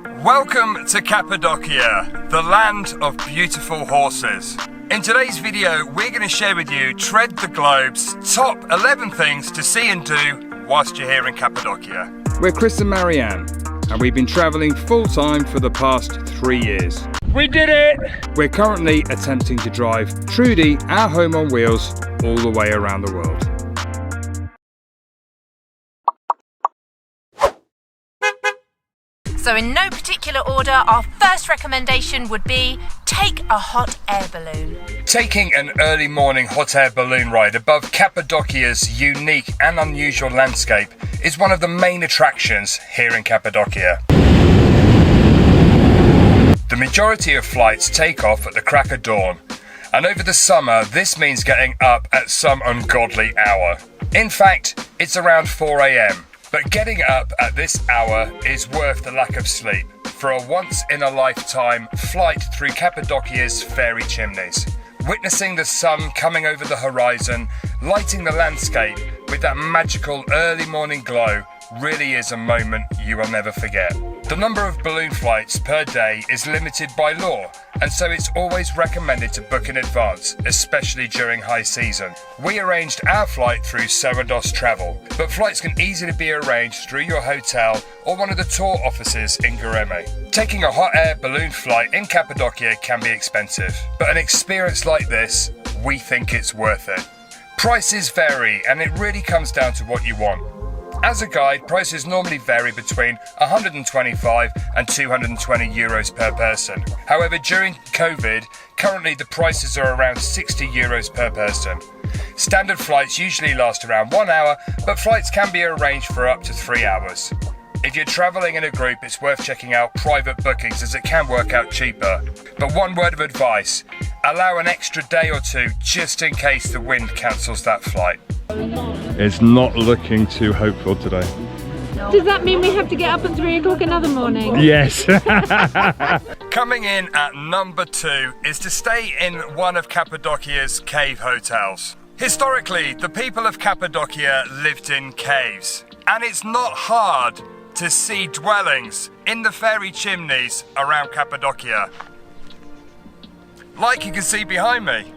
Welcome to Cappadocia, the land of beautiful horses. In today's video, we're going to share with you Tread the Globe's top 11 things to see and do whilst you're here in Cappadocia. We're Chris and Marianne, and we've been travelling full-time for the past 3 years. We did it! We're currently attempting to drive Trudy, our home on wheels, all the way around the world. So in no particular order, our first recommendation would be take a hot air balloon. Taking an early morning hot air balloon ride above Cappadocia's unique and unusual landscape is one of the main attractions here in Cappadocia. The majority of flights take off at the crack of dawn, and over the summer this means getting up at some ungodly hour. In fact, it's around 4 AM. But getting up at this hour is worth the lack of sleep for a once-in-a-lifetime flight through Cappadocia's fairy chimneys. Witnessing the sun coming over the horizon, lighting the landscape with that magical early morning glow really is a moment you will never forget. The number of balloon flights per day is limited by law, and so it's always recommended to book in advance, especially during high season. We arranged our flight through Serrados Travel, but flights can easily be arranged through your hotel or one of the tour offices in Gureme. Taking a hot air balloon flight in Cappadocia can be expensive, but an experience like this, we think it's worth it. Prices vary, and it really comes down to what you want. As a guide, prices normally vary between 125 and 220 euros per person. However, during COVID, currently the prices are around 60 euros per person. Standard flights usually last around 1 hour, but flights can be arranged for up to 3 hours. If you're travelling in a group, it's worth checking out private bookings as it can work out cheaper. But one word of advice, allow an extra day or two just in case the wind cancels that flight. It's not looking too hopeful today. Does that mean we have to get up at 3 o'clock another morning? Yes. Coming in at number 2 is to stay in one of Cappadocia's cave hotels. Historically, the people of Cappadocia lived in caves, and it's not hard to see dwellings in the fairy chimneys around Cappadocia, like you can see behind me.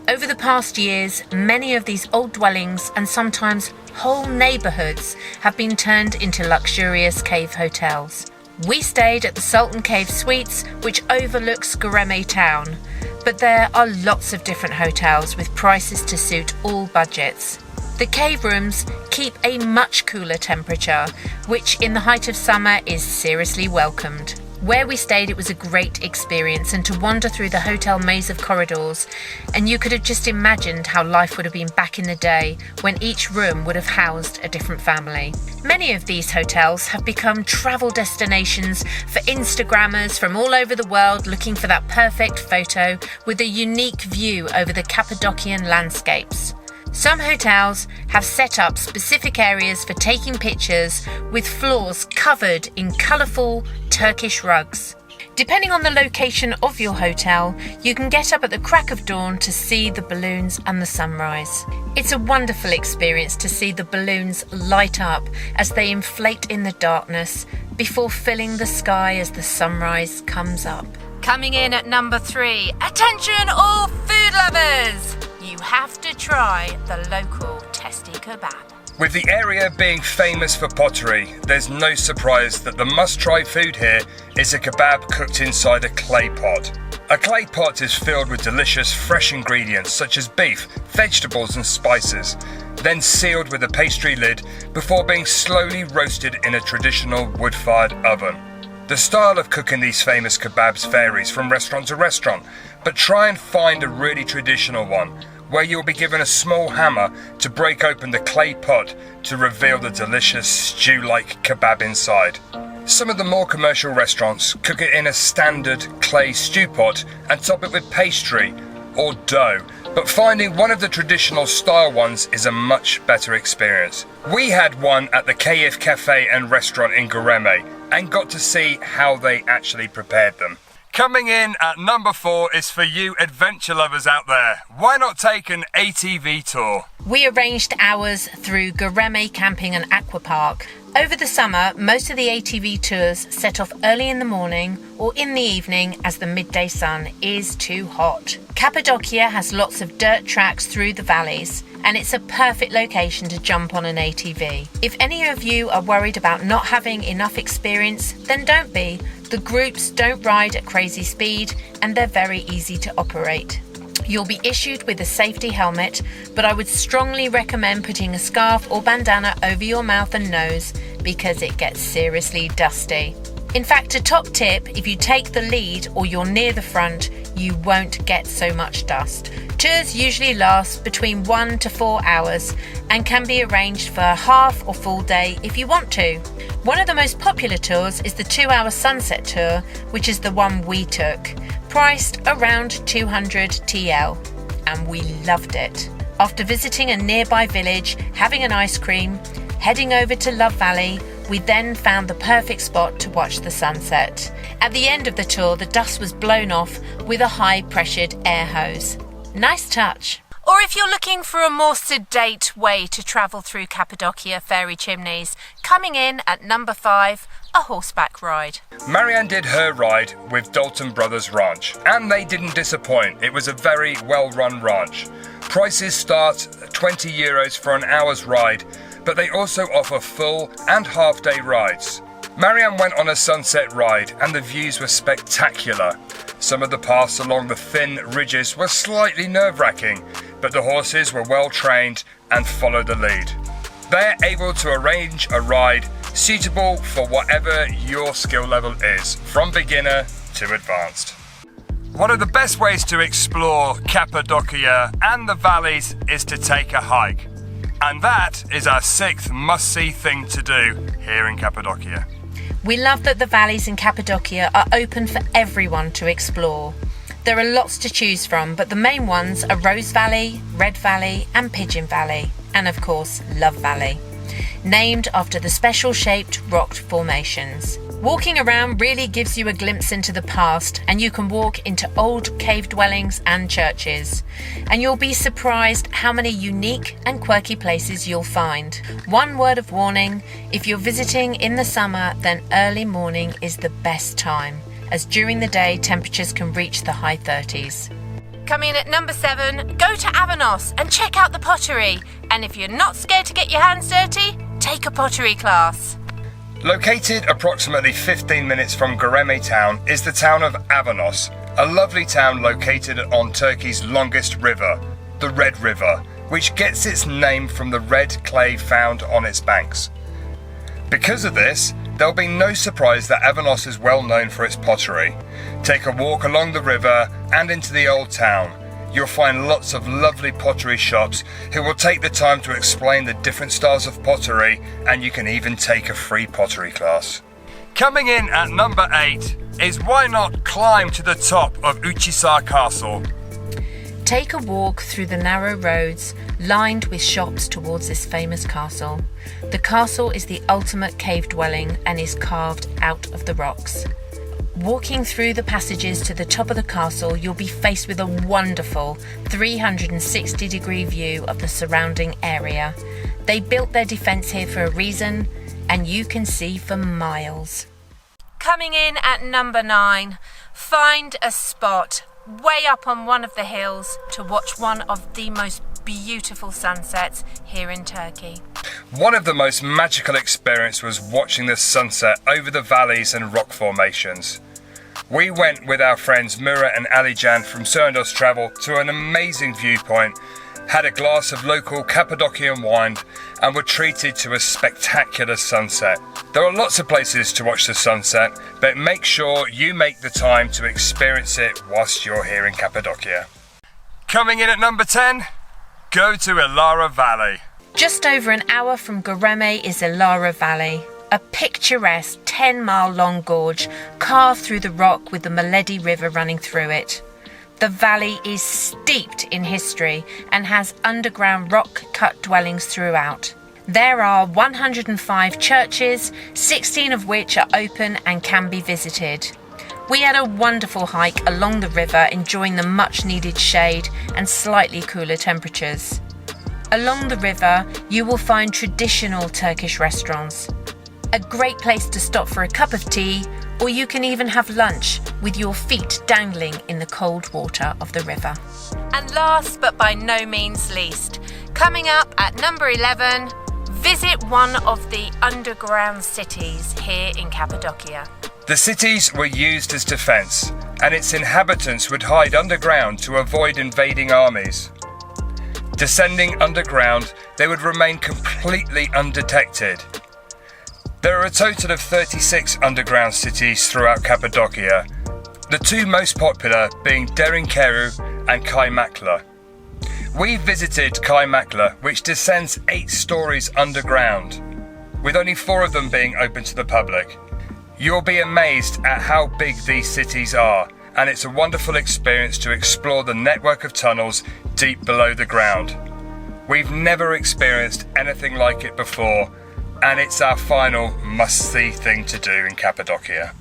Over the past years, many of these old dwellings and sometimes whole neighbourhoods have been turned into luxurious cave hotels. We stayed at the Sultan Cave Suites, which overlooks Gureme town, but there are lots of different hotels with prices to suit all budgets. The cave rooms keep a much cooler temperature, which in the height of summer is seriously welcomed. Where we stayed, it was a great experience, and to wander through the hotel maze of corridors, and you could have just imagined how life would have been back in the day when each room would have housed a different family. Many of these hotels have become travel destinations for Instagrammers from all over the world looking for that perfect photo with a unique view over the Cappadocian landscapes. Some hotels have set up specific areas for taking pictures with floors covered in colourful Turkish rugs. Depending on the location of your hotel, you can get up at the crack of dawn to see the balloons and the sunrise. It's a wonderful experience to see the balloons light up as they inflate in the darkness before filling the sky as the sunrise comes up. Coming in at number 3, attention all food lovers! You have to try the local Testi kebab. With the area being famous for pottery, there's no surprise that the must-try food here is a kebab cooked inside a clay pot. A clay pot is filled with delicious fresh ingredients such as beef, vegetables and spices, then sealed with a pastry lid before being slowly roasted in a traditional wood-fired oven. The style of cooking these famous kebabs varies from restaurant to restaurant, but try and find a really traditional one, where you'll be given a small hammer to break open the clay pot to reveal the delicious stew-like kebab inside. Some of the more commercial restaurants cook it in a standard clay stew pot and top it with pastry or dough, but finding one of the traditional style ones is a much better experience. We had one at the KF Cafe and Restaurant in Gureme and got to see how they actually prepared them. Coming in at number 4 is for you adventure lovers out there. Why not take an ATV tour? We arranged ours through Gureme Camping and Aqua Park, Over the summer, most of the ATV tours set off early in the morning or in the evening as the midday sun is too hot. Cappadocia has lots of dirt tracks through the valleys, and it's a perfect location to jump on an ATV. If any of you are worried about not having enough experience, then don't be. The groups don't ride at crazy speed and they're very easy to operate. You'll be issued with a safety helmet, but I would strongly recommend putting a scarf or bandana over your mouth and nose because it gets seriously dusty. In fact, a top tip, if you take the lead or you're near the front, you won't get so much dust. Tours usually last between 1 to 4 hours and can be arranged for a half or full day if you want to. One of the most popular tours is the 2-hour sunset tour, which is the one we took, priced around 200 TL, and we loved it. After visiting a nearby village, having an ice cream, heading over to Love Valley, we then found the perfect spot to watch the sunset. At the end of the tour, the dust was blown off with a high-pressured air hose. Nice touch. Or if you're looking for a more sedate way to travel through Cappadocia Fairy Chimneys, coming in at number 5, a horseback ride. Marianne did her ride with Dalton Brothers Ranch, and they didn't disappoint. It was a very well-run ranch. Prices start at €20 for an hour's ride, but they also offer full and half-day rides. Marianne went on a sunset ride and the views were spectacular. Some of the paths along the thin ridges were slightly nerve-wracking, but the horses were well trained and followed the lead. They're able to arrange a ride suitable for whatever your skill level is, from beginner to advanced. One of the best ways to explore Cappadocia and the valleys is to take a hike. And that is our 6th must-see thing to do here in Cappadocia. We love that the valleys in Cappadocia are open for everyone to explore. There are lots to choose from, but the main ones are Rose Valley, Red Valley and Pigeon Valley, and of course Love Valley, named after the special-shaped rock formations. Walking around really gives you a glimpse into the past, and you can walk into old cave dwellings and churches. And you'll be surprised how many unique and quirky places you'll find. One word of warning, if you're visiting in the summer, then early morning is the best time, as during the day temperatures can reach the high 30s. Coming in at number 7, go to Avanos and check out the pottery. And if you're not scared to get your hands dirty, take a pottery class. Located approximately 15 minutes from Göreme town is the town of Avanos, a lovely town located on Turkey's longest river, the Red River, which gets its name from the red clay found on its banks. Because of this, there'll be no surprise that Avanos is well known for its pottery. Take a walk along the river and into the old town. You'll find lots of lovely pottery shops who will take the time to explain the different styles of pottery, and you can even take a free pottery class. Coming in at number 8 is why not climb to the top of Uchisar Castle. Take a walk through the narrow roads lined with shops towards this famous castle. The castle is the ultimate cave dwelling and is carved out of the rocks. Walking through the passages to the top of the castle, you'll be faced with a wonderful 360-degree view of the surrounding area. They built their defence here for a reason, and you can see for miles. Coming in at number 9, find a spot way up on one of the hills to watch one of the most beautiful sunsets here in Turkey. One of the most magical experiences was watching the sunset over the valleys and rock formations. We went with our friends Murat and Alican from Söndos Travel to an amazing viewpoint, had a glass of local Cappadocian wine and were treated to a spectacular sunset. There are lots of places to watch the sunset, but make sure you make the time to experience it whilst you're here in Cappadocia. Coming in at number 10, go to Ilara Valley. Just over an hour from Göreme is Ilara Valley, a picturesque 10-mile-long gorge carved through the rock with the Meledi River running through it. The valley is steeped in history and has underground rock-cut dwellings throughout. There are 105 churches, 16 of which are open and can be visited. We had a wonderful hike along the river, enjoying the much-needed shade and slightly cooler temperatures. Along the river, you will find traditional Turkish restaurants. A great place to stop for a cup of tea, or you can even have lunch with your feet dangling in the cold water of the river. And last but by no means least, coming up at number 11, visit one of the underground cities here in Cappadocia. The cities were used as defence, and its inhabitants would hide underground to avoid invading armies. Descending underground, they would remain completely undetected. There are a total of 36 underground cities throughout Cappadocia, the two most popular being Derinkeru and Kaymakla. We visited Kaymakla, which descends 8 stories underground, with only 4 of them being open to the public. You'll be amazed at how big these cities are, and it's a wonderful experience to explore the network of tunnels deep below the ground. We've never experienced anything like it before, and it's our final must-see thing to do in Cappadocia.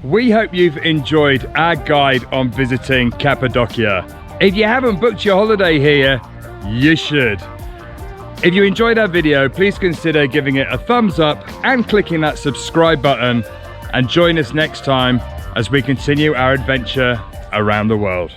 We hope you've enjoyed our guide on visiting Cappadocia. If you haven't booked your holiday here, you should. If you enjoyed our video, please consider giving it a thumbs up and clicking that subscribe button, and join us next time as we continue our adventure around the world.